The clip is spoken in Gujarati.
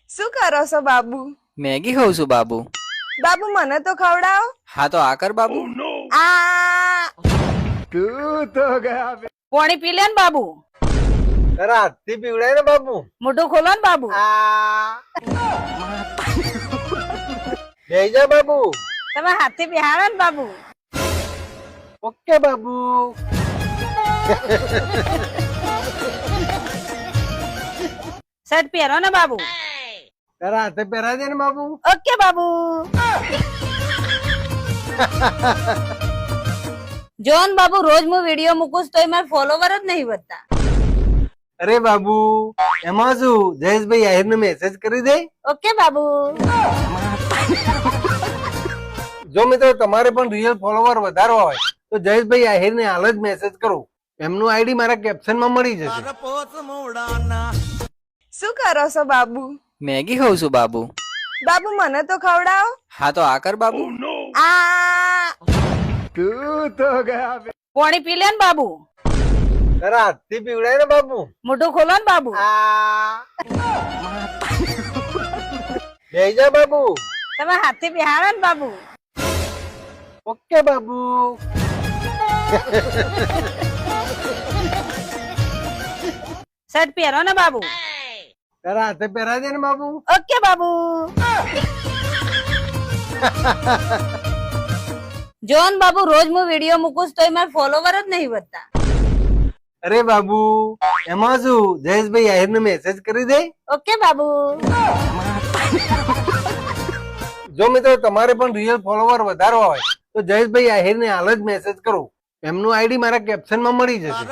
શું કરો છો બાબુ? મેગી ખાઉં છું બાબુ. બાબુ મને તો ખવડાવો. હા તો આ કર બાબુ. આ તું તો ગયા પાણી પી લે ને બાબુ. રાતથી પીવડાય ને બાબુ. મોઢું ખોલો ને બાબુ. જઈ જા બાબુ. તમે હાથથી બિહાડો ને બાબુ. ઓકે બાબુ. શર્ટ પહેરો ને બાબુ. તારા હાથે પહેરાય દે ને બાબુ. ઓકે બાબુ. જોન બાબુ રોજ હું વિડીયો મૂકું તો મારા ફોલોવર જ નહીં વધતા. અરે બાબુ એમાં શું જયેશભાઈ આહિર ને મેસેજ કરી દે. ઓકે બાબુ. જો મિત્રો તમારે પણ રિયલ ફોલોવર વધારવા હોય તો જયેશભાઈ આહિર ને હાલ જ મેસેજ કરો. એમનું આઈડી મારા કેપ્શન માં મળી જશે. શું કરો છો બાબુ? મેગી ખાઉં છું બાબુ. બાબુ મને તો ખવડાવો. હા તો આ કર બાબુ. આ તું તો ગયા પાણી પી લે ને બાબુ. તારા હાથથી પીવડાય ને બાબુ. મોઢું ખોલો ને બાબુ. જઈ જા બાબુ. તમે હાથથી બિહાડો ને બાબુ. ઓકે બાબુ. શર્ટ પહેરો ને બાબુ. તારા હાથે પહેરાય દે ને બાબુ. ઓકે બાબુ. જોન બાબુ રોજ હું વિડીયો મૂકું તો મારા ફોલોવર જ નહીં વધતા. અરે બાબુ એમાં શું જયેશભાઈ આહિર ને મેસેજ કરી દે. ઓકે બાબુ. જો મિત્રો તમારે પણ રિયલ ફોલોવર વધારવા હોય તો જયેશભાઈ આહિર ને હાલ જ મેસેજ કરો. એમનું આઈડી મારા કેપ્શન માં મળી જશે.